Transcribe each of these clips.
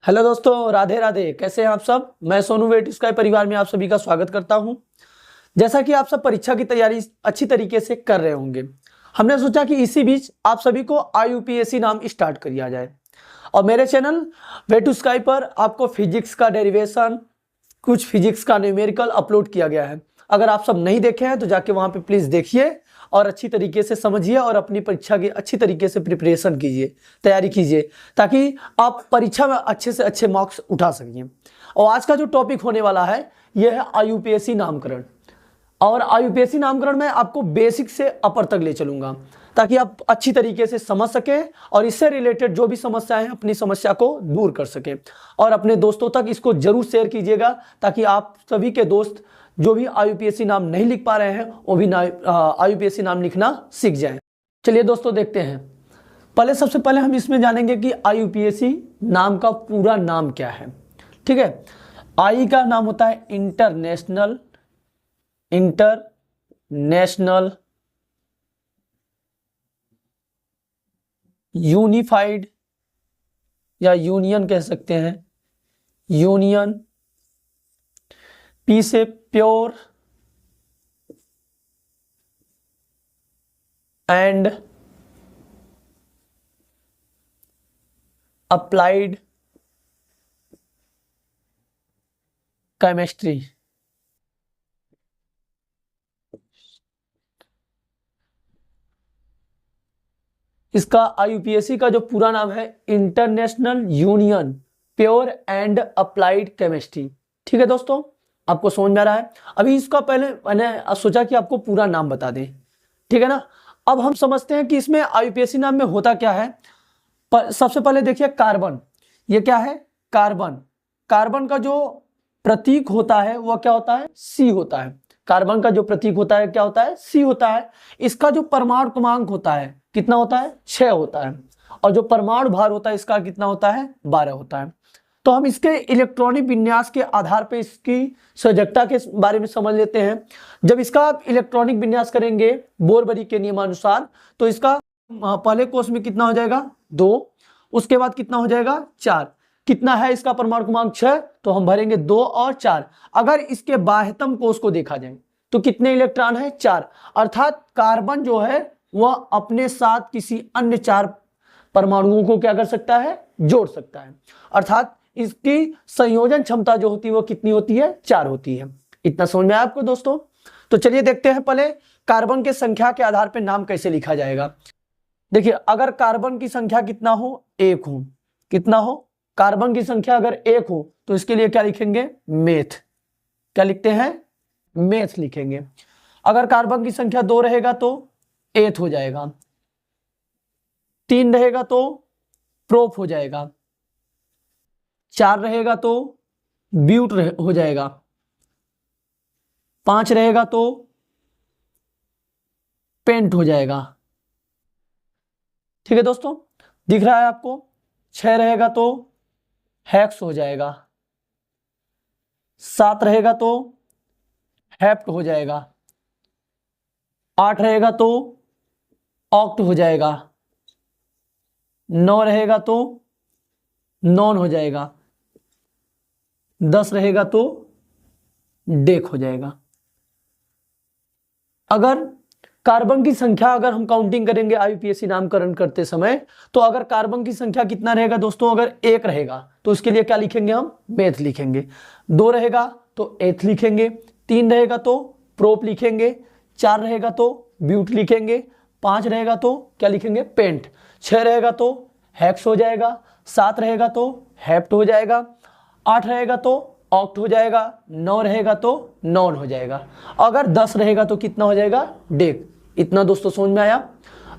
Hello दोस्तों, राधे राधे। कैसे हैं आप सब। मैं सोनू वेट स्काई परिवार में आप सभी का स्वागत करता हूं। जैसा कि आप सब परीक्षा की तैयारी अच्छी तरीके से कर रहे होंगे, हमने सोचा कि इसी बीच आप सभी को IUPAC नाम स्टार्ट किया जाए। और मेरे चैनल वेट स्काई पर आपको फिजिक्स का डेरिवेशन, कुछ फिजिक्स का न्यूमेरिकल अपलोड किया गया है। अगर आप सब नहीं देखे हैं तो जाके वहां पे प्लीज देखिए और अच्छी तरीके से समझिए और अपनी परीक्षा की अच्छी तरीके से प्रिपरेशन कीजिए, तैयारी कीजिए, ताकि आप परीक्षा में अच्छे से अच्छे मार्क्स उठा सकें। और आज का जो टॉपिक होने वाला है यह है IUPAC नामकरण। और IUPAC नामकरण में आपको बेसिक से अपर तक ले चलूंगा ताकि आप अच्छी तरीके से समझ सकें और इससे रिलेटेड जो भी समस्याएं हैं अपनी समस्या को दूर कर सकें। और अपने दोस्तों तक इसको जरूर शेयर कीजिएगा ताकि आप सभी के दोस्त जो भी IUPAC नाम नहीं लिख पा रहे हैं वो भी IUPAC नाम लिखना सीख जाएं। चलिए दोस्तों देखते हैं। सबसे पहले हम इसमें जानेंगे कि IUPAC नाम का पूरा नाम क्या है। ठीक है, आई का नाम होता है इंटरनेशनल यूनिफाइड या यूनियन कह सकते हैं, यूनियन। पी से प्योर एंड अप्लाइड केमिस्ट्री। इसका IUPAC का जो पूरा नाम है international union pure and applied chemistry. ठीक है दोस्तों, आपको समझ में आ रहा है। अभी इसका पहले मैंने सोचा कि आपको पूरा नाम बता दें, ठीक है ना। अब हम समझते हैं कि इसमें IUPAC नाम में होता क्या है। सबसे पहले देखिए कार्बन, ये क्या है, कार्बन। कार्बन का जो प्रतीक होता है वह क्या होता है, C होता है। कार्बन का जो प्रतीक होता है क्या होता है, C होता है। इसका जो परमाणु क्रमांक होता है कितना होता है, 6 होता है। और जो परमाणु भार होता है इसका कितना होता है, 12 होता है। तो हम इसके इलेक्ट्रॉनिक विन्यास के आधार पर इसकी सजगता के बारे में समझ लेते हैं। जब इसका आप इलेक्ट्रॉनिक विन्यास करेंगे बोरबरी के नियमानुसार तो इसका पहले कोष में कितना हो जाएगा, 2। उसके बाद कितना हो जाएगा, 4। कितना है इसका परमाणु क्रमांक, 6, तो हम भरेंगे 2 और 4। अगर इसके बाह्यतम कोष को देखा जाए तो कितने इलेक्ट्रॉन है, 4। अर्थात कार्बन जो है वह अपने साथ किसी अन्य 4 परमाणुओं को क्या कर सकता है, जोड़ सकता है। अर्थात इसकी संयोजन क्षमता जो होती है वो कितनी होती है, 4 होती है। इतना समझ में आया आपको दोस्तों। तो चलिए देखते हैं पहले कार्बन के संख्या के आधार पर नाम कैसे लिखा जाएगा। देखिए, अगर कार्बन की संख्या कितना हो, 1 हो, कितना हो, कार्बन की संख्या अगर 1 हो तो इसके लिए क्या लिखेंगे, मेथ। क्या लिखते हैं, मेथ लिखेंगे। अगर कार्बन की संख्या 2 रहेगा तो एथ हो जाएगा, 3 रहेगा तो प्रोप हो जाएगा, 4 रहेगा तो ब्यूट हो जाएगा, 5 रहेगा तो पेंट हो जाएगा। ठीक है दोस्तों, दिख रहा है आपको। 6 रहेगा तो हेक्स हो जाएगा, 7 रहेगा तो हेप्ट हो जाएगा, 8 रहेगा तो ऑक्ट हो जाएगा, 9 रहेगा तो नॉन हो जाएगा, 10 रहेगा तो डेक हो जाएगा। अगर कार्बन की संख्या अगर हम काउंटिंग करेंगे IUPAC नामकरण करते समय तो अगर कार्बन की संख्या कितना रहेगा दोस्तों, अगर 1 रहेगा तो उसके लिए क्या लिखेंगे, हम मेथ लिखेंगे। 2 रहेगा तो एथ लिखेंगे, 3 रहेगा तो प्रोप लिखेंगे, 4 रहेगा तो ब्यूट लिखेंगे, 5 रहेगा तो क्या लिखेंगे, पेंट, 6 रहेगा तो हेक्स हो जाएगा, 7 रहेगा तो हेप्ट हो जाएगा, 8 रहेगा तो ऑक्ट हो जाएगा, 9 रहेगा तो नॉन हो जाएगा, अगर 10 रहेगा तो कितना हो जाएगा, डेक। इतना दोस्तों समझ में आया।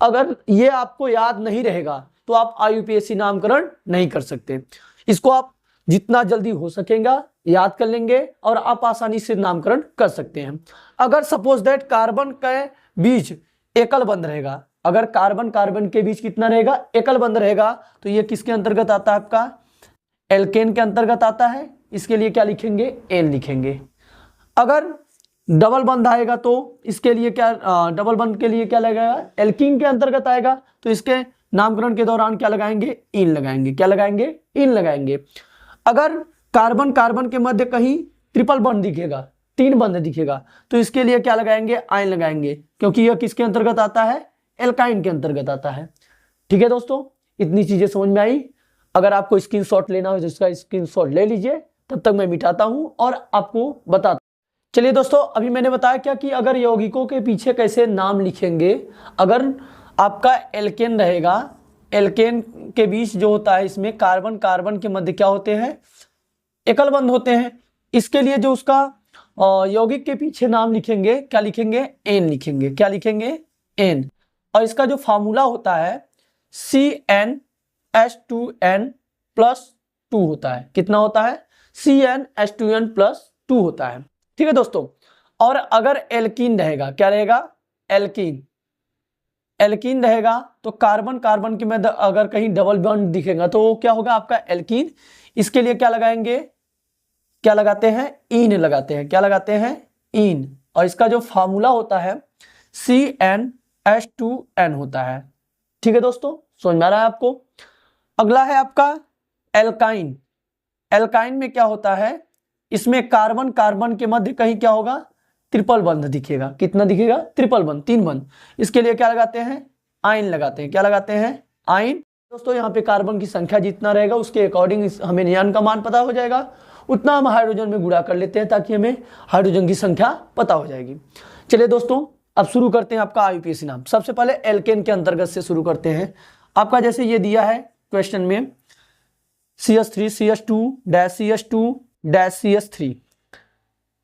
अगर ये आपको याद नहीं रहेगा तो आप IUPAC नामकरण नहीं कर सकते। इसको आप जितना जल्दी हो सकेगा याद कर लेंगे और आप आसानी से नामकरण कर सकते हैं। अगर सपोज दैट कार्बन के बीच एकल बंध रहेगा, अगर कार्बन कार्बन के बीच कितना रहेगा, एकल बंध रहेगा, तो ये किसके अंतर्गत आता है, आपका एल्केन के अंतर्गत आता है। इसके लिए क्या लिखेंगे, एन लिखेंगे। अगर डबल बंध आएगा तो इसके लिए क्या, डबल बंध के लिए क्या लगेगा, एल्कीन के अंतर्गत आएगा तो इसके नामकरण के दौरान क्या लगाएंगे, इन लगाएंगे। क्या लगाएंगे, इन लगाएंगे। अगर कार्बन कार्बन के मध्य कहीं ट्रिपल बॉन्ड दिखेगा, 3 बंध दिखेगा, तो इसके लिए क्या लगाएंगे, आयन लगाएंगे, क्योंकि यह किसके अंतर्गत आता है, एल्काइन के अंतर्गत आता है। ठीक है दोस्तों, इतनी चीजें समझ में आई। अगर आपको स्क्रीनशॉट लेना हो तो इसका स्क्रीनशॉट ले लीजिए, तब तक मैं मिटाता हूं और आपको बताता हूं। चलिए दोस्तों, अभी मैंने बताया क्या कि अगर यौगिकों के पीछे कैसे नाम लिखेंगे। अगर आपका एल्केन रहेगा, एल्केन के बीच जो होता है, इसमें कार्बन कार्बन के मध्य क्या होते हैं, एकल बंध होते हैं। इसके लिए जो उसका यौगिक के पीछे नाम लिखेंगे, क्या लिखेंगे, एन लिखेंगे। क्या लिखेंगे, एन। और इसका जो फार्मूला होता है CnH2n+2 होता है। कितना होता है, CnH2n+2 होता है। ठीक है दोस्तों। और अगर एल्कीन रहेगा, क्या रहेगा, एल्कीन, एल्कीन रहेगा तो कार्बन कार्बन के में अगर कहीं डबल बॉन्ड दिखेगा तो वो क्या होगा, आपका एल्कीन। इसके लिए क्या लगाएंगे, क्या लगाते हैं, इन लगाते हैं। क्या लगाते हैं, इन। और इसका जो फार्मूला होता है CnH2n होता है। ठीक है दोस्तों, समझ में आ रहा है आपको। अगला है आपका एल्काइन। एल्काइन में क्या होता है, इसमें कार्बन कार्बन के मध्य कहीं क्या होगा, ट्रिपल बंध दिखेगा। कितना दिखेगा, ट्रिपल बंध, 3 बंध। इसके लिए क्या लगाते हैं, आयन लगाते हैं। क्या लगाते हैं, आयन। दोस्तों यहाँ पे कार्बन की संख्या जितना रहेगा उसके अकॉर्डिंग हमें नियॉन का मान पता हो जाएगा, उतना हम हाइड्रोजन में गुणा कर लेते हैं ताकि हमें हाइड्रोजन की संख्या पता हो जाएगी। चलिए दोस्तों, अब शुरू करते हैं आपका आईयूपीएसी नाम। सबसे पहले एल्केन के अंतर्गत से शुरू करते हैं। आपका जैसे ये दिया है क्वेश्चन में CH3 CH2-CH2-CH3।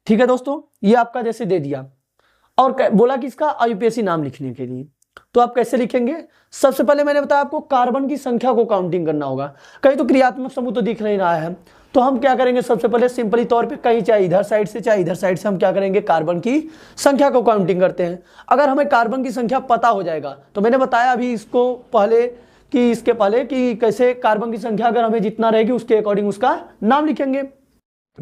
ठीक है दोस्तों, ये आपका जैसे दे दिया और बोला कि इसका आईयूपीएसी नाम लिखने के लिए, तो आप कैसे लिखेंगे। सबसे पहले मैंने बताया आपको कार्बन की संख्या को काउंटिंग करना होगा। कहीं तो क्रियात्मक समूह तो दिख नहीं रहा है, तो हम क्या करेंगे, सबसे पहले सिंपली तौर पे कहीं चाहे इधर साइड से चाहे इधर साइड से हम क्या करेंगे, कार्बन की संख्या को काउंटिंग करते हैं। अगर हमें कार्बन की संख्या पता हो जाएगा तो मैंने बताया अभी इसको पहले कि इसके पहले कि कैसे कार्बन की संख्या अगर हमें जितना रहेगी उसके अकॉर्डिंग उसका नाम लिखेंगे।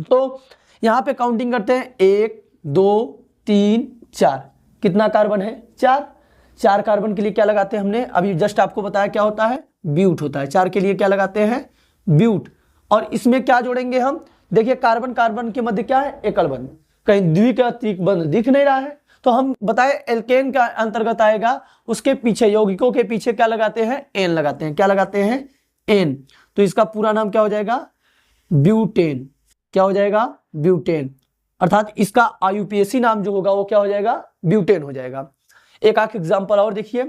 तो यहाँ पे काउंटिंग करते हैं, 1 2 3 4। कितना कार्बन है, 4 कार्बन के लिए क्या लगाते हैं हमने अभी जस्ट आपको बताया, क्या होता है, ब्यूट होता है। 4 के लिए क्या लगाते हैं, ब्यूट। और इसमें क्या जोड़ेंगे हम, देखिए कार्बन कार्बन के मध्य क्या है, एकल बंध, कहीं द्वितीयक बंध दिख नहीं रहा है, तो हम बताए एल्केन का अंतर्गत आएगा। उसके पीछे यौगिकों के पीछे क्या लगाते हैं, एन लगाते हैं। क्या लगाते हैं, एन। तो इसका पूरा नाम क्या हो जाएगा, ब्यूटेन। क्या हो जाएगा, ब्यूटेन। अर्थात इसका आईयूपीएसी नाम जो होगा वो क्या हो जाएगा, ब्यूटेन हो जाएगा। एक आख एग्जांपल और देखिए,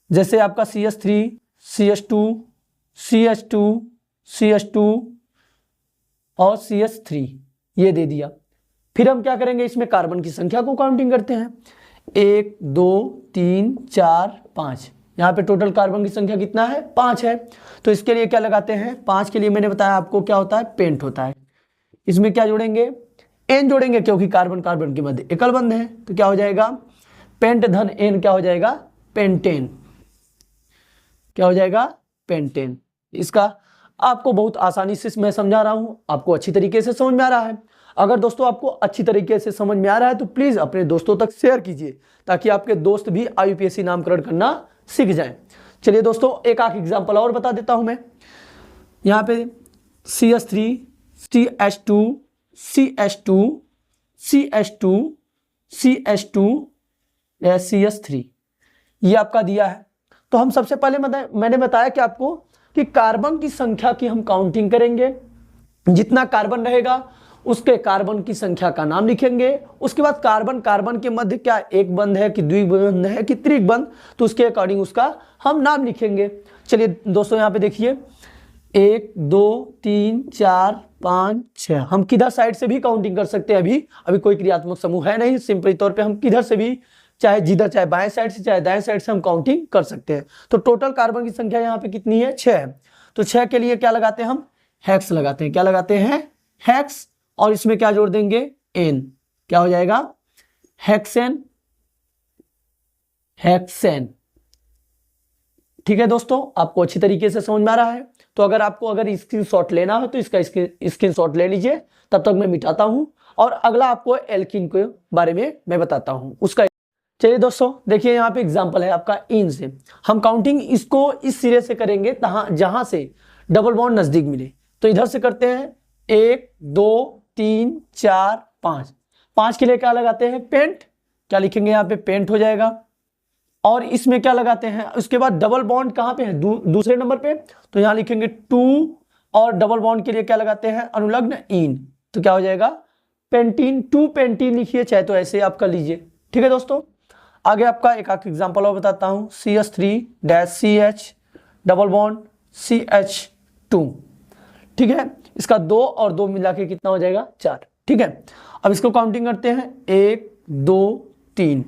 जैसे आपका CH3 CH2 CH2 CH2 और CH3 ये दे दिया। फिर हम क्या करेंगे, इसमें कार्बन की संख्या को काउंटिंग करते हैं, 1 2 3 4 5। यहाँ पे टोटल कार्बन की संख्या कितना है, 5 है। तो इसके लिए क्या लगाते हैं, 5 के लिए मैंने बताया आपको क्या होता है, पेंट होता है। इसमें क्या जोड़ेंगे, एन जोड़ेंगे, क्योंकि कार्बन कार्बन के मध्य एकल बंध है। तो क्या हो जाएगा, पेंट धन एन क्या हो जाएगा, पेंटेन। क्या हो जाएगा, पेंटेन। इसका आपको बहुत आसानी से मैं समझा रहा हूं, आपको अच्छी तरीके से समझ में आ रहा है। अगर दोस्तों आपको अच्छी तरीके से समझ में आ रहा है तो प्लीज अपने दोस्तों तक शेयर कीजिए, ताकि आपके दोस्त भी आईयूपीएसी नामकरण करना सीख जाएं। चलिए दोस्तों, एक आख एग्जांपल और बता देता हूं मैं। यहाँ पे CH3 CH2 CH2 CH2 CH2 CH3 ये आपका दिया है। तो हम सबसे पहले मैंने बताया कि आपको कि कार्बन की संख्या की हम काउंटिंग करेंगे। जितना कार्बन रहेगा उसके कार्बन की संख्या का नाम लिखेंगे। उसके बाद कार्बन कार्बन के मध्य क्या एक बंध है कि द्विबंध है कि त्रिक बंध, तो उसके अकॉर्डिंग उसका हम नाम लिखेंगे। चलिए दोस्तों, यहाँ पे देखिए 1 2 3 4 5 6। हम किधर साइड से भी काउंटिंग कर सकते हैं। अभी कोई क्रियात्मक समूह है नहीं, सिंपली तौर पे हम किधर से भी, चाहे जिधर चाहे बाएं साइड से चाहे दाएं साइड से हम काउंटिंग कर सकते हैं। तो टोटल कार्बन की संख्या यहाँ पे कितनी है, 6 है। तो 6 के लिए क्या लगाते हैं हम, हेक्स लगाते हैं। क्या लगाते हैं, हेक्स। और इसमें क्या जोड़ देंगे, एन। क्या हो जाएगा, हेक्सेन। हेक्सेन। ठीक है दोस्तों, आपको अच्छी तरीके से समझ में आ रहा है। तो अगर स्क्रीनशॉट लेना हो तो इसका स्क्रीनशॉट ले लीजिए। तब तक मैं मिटाता हूं और अगला आपको एल्कीन के बारे में मैं बताता हूं उसका। चलिए दोस्तों देखिए यहाँ पे एग्जांपल है आपका इन से। हम काउंटिंग इसको इस सिरे से करेंगे जहां से डबल बॉन्ड नजदीक मिले। तो इधर से करते हैं 1 2 3 4 5। 5 के लिए क्या लगाते हैं? पेंट। क्या लिखेंगे यहाँ पे? पेंट हो जाएगा। और इसमें क्या लगाते हैं? उसके बाद डबल बॉन्ड कहाँ पे है? दूसरे नंबर पे। तो यहाँ लिखेंगे 2 और डबल बॉन्ड के लिए क्या लगाते हैं? अनुलग्न इन। तो क्या हो जाएगा? पेंटीन। 2 पेंटीन लिखिए, चाहे तो ऐसे आप कर लीजिए। ठीक है दोस्तों, आगे आपका एक एग्जांपल और बताता हूं। CH3-CH double bond CH2। ठीक है, इसका 2 और 2 मिला के कितना हो जाएगा? 4। ठीक है, अब इसको काउंटिंग करते हैं 1 2 3।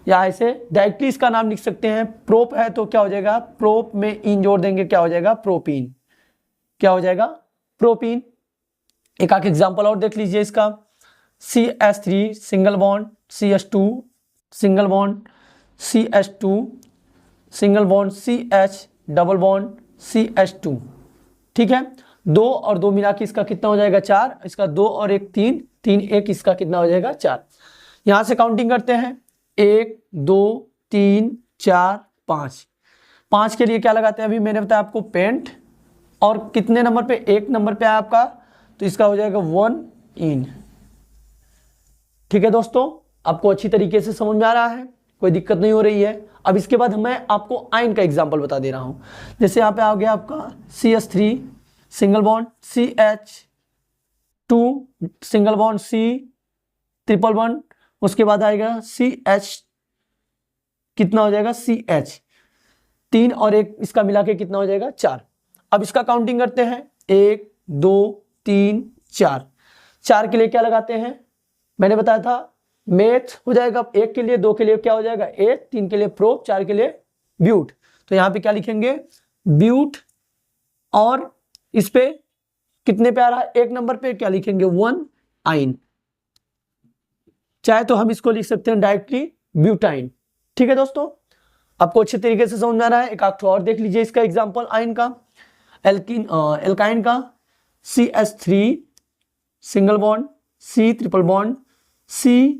या ऐसे डायरेक्टली इसका नाम लिख सकते हैं। प्रोप है तो क्या हो जाएगा? प्रोप में इन जोड़ देंगे, क्या हो जाएगा? प्रोपीन। क्या हो जाएगा? प्रोपीन। एक एग्जांपल और देख लीजिए इसका। CH3 single bond CH2 single bond CH2 single bond CH double bond CH2। ठीक है, 2 और 2 मिला के इसका कितना हो जाएगा? 4। इसका 2 और 1 3, 3 1, इसका कितना हो जाएगा? 4। यहां से काउंटिंग करते हैं 1 2 3 4 5। 5 के लिए क्या लगाते हैं? अभी मैंने बताया आपको पेंट। और कितने नंबर पे? 1 नंबर पे है आपका, तो इसका हो जाएगा 1 इन। ठीक है दोस्तों, आपको अच्छी तरीके से समझ में आ रहा है, कोई दिक्कत नहीं हो रही है। अब इसके बाद मैं आपको आयन का एग्जांपल बता दे रहा हूं। जैसे यहाँ पे आ गया आपका CH3 single bond CH2 single bond C triple bond, उसके बाद आएगा CH, कितना हो जाएगा? CH 3 और 1, इसका मिला के कितना हो जाएगा? 4। अब इसका काउंटिंग करते हैं 1 2 3 4। 4 के लिए क्या लगाते हैं? मैंने बताया था मेथ हो जाएगा। 1 के लिए, 2 के लिए क्या हो जाएगा? ए, 3 के लिए प्रोप, 4 के लिए ब्यूट। तो यहां पे क्या लिखेंगे? ब्यूट। और इस पे कितने पे आ रहा है? 1 नंबर पे क्या लिखेंगे? 1 आइन। चाहे तो हम इसको लिख सकते हैं डायरेक्टली ब्यूटाइन। ठीक है दोस्तों, आपको अच्छे तरीके से समझ में आ रहा है। एक आठ और देख लीजिए इसका एग्जाम्पल आइन का। एल्काइन का CH3 single bond C triple bond C,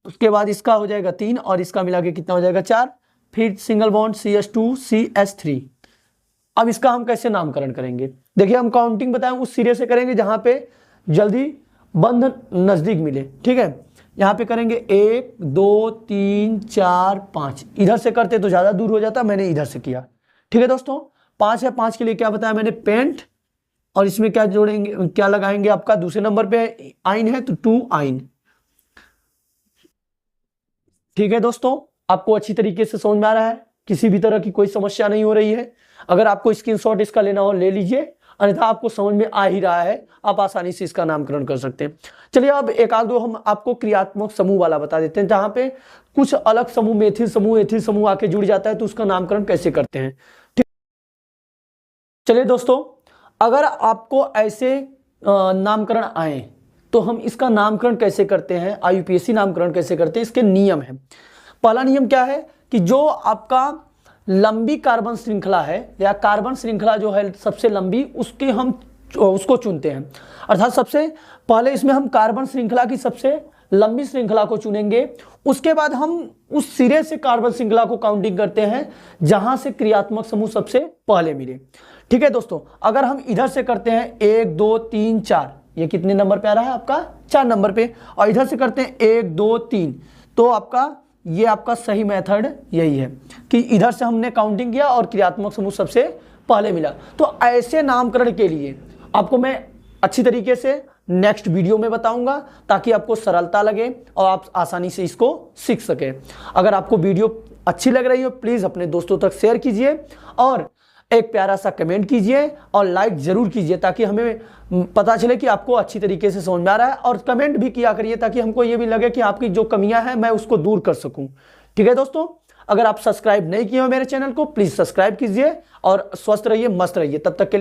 उसके बाद इसका हो जाएगा 3 और इसका मिला के कितना हो जाएगा? 4। फिर सिंगल बॉन्ड CH2 CH3। अब इसका हम कैसे नामकरण करेंगे? देखिए, हम काउंटिंग बताएं उस सिरे से करेंगे जहां पे जल्दी बंध नजदीक मिले। ठीक है, यहां पे करेंगे 1 2 3 4 5। इधर से करते तो ज्यादा दूर हो जाता, मैंने इधर से किया। ठीक है दोस्तों, 5 है। 5 के लिए क्या बताया मैंने? पेंट। और इसमें क्या जोड़ेंगे, क्या लगाएंगे? आपका दूसरे नंबर पे आइन है तो 2 आइन। ठीक है दोस्तों, आपको अच्छी तरीके से समझ में आ रहा है, किसी भी तरह की कोई समस्या नहीं हो रही है। अगर आपको स्क्रीनशॉट इसका लेना हो ले लीजिए, अन्यथा आपको समझ में आ ही रहा है, आप आसानी से इसका नामकरण कर सकते हैं। चलिए अब एक आध दो हम आपको क्रियात्मक समूह वाला बता देते हैं, जहां पे कुछ अलग समूह, मेथिल समूह, एथिल समूह आके जुड़ जाता है, तो उसका नामकरण कैसे करते हैं। ठीक, चलिए दोस्तों, अगर आपको ऐसे नामकरण आए तो हम इसका नामकरण कैसे करते हैं, IUPAC नामकरण कैसे करते हैं, इसके नियम है। पहला नियम क्या है कि जो आपका लंबी कार्बन श्रृंखला है या कार्बन श्रृंखला जो है सबसे लंबी, उसको चुनते हैं। अर्थात सबसे पहले इसमें हम कार्बन श्रृंखला की सबसे लंबी श्रृंखला को चुनेंगे। उसके बाद हम उस सिरे से कार्बन श्रृंखला को काउंटिंग करते हैं जहां से क्रियात्मक समूह सबसे पहले मिले। ठीक है दोस्तों, अगर हम इधर से करते हैं 1 2 3 4, ये कितने नंबर पे आ रहा है? आपका 4 नंबर पे। और इधर से करते हैं 1 2 3, तो आपका सही मेथड यही है कि इधर से हमने काउंटिंग किया और क्रियात्मक समूह सबसे पहले मिला। तो ऐसे नामकरण के लिए आपको मैं अच्छी तरीके से नेक्स्ट वीडियो में बताऊंगा, ताकि आपको सरलता लगे और आप आसानी से इसको सीख सके। अगर आपको वीडियो अच्छी लग रही हो, प्लीज अपने दोस्तों तक शेयर कीजिए और एक प्यारा सा कमेंट कीजिए और लाइक जरूर कीजिए, ताकि हमें पता चले कि आपको अच्छी तरीके से समझ में आ रहा है। और कमेंट भी किया करिए, ताकि हमको ये भी लगे कि आपकी जो कमियां हैं मैं उसको दूर कर सकूं। ठीक है दोस्तों, अगर आप सब्सक्राइब नहीं किए हो मेरे चैनल को, प्लीज सब्सक्राइब कीजिए और स्वस्थ रहिए, मस्त रहिए। तब तक के लिए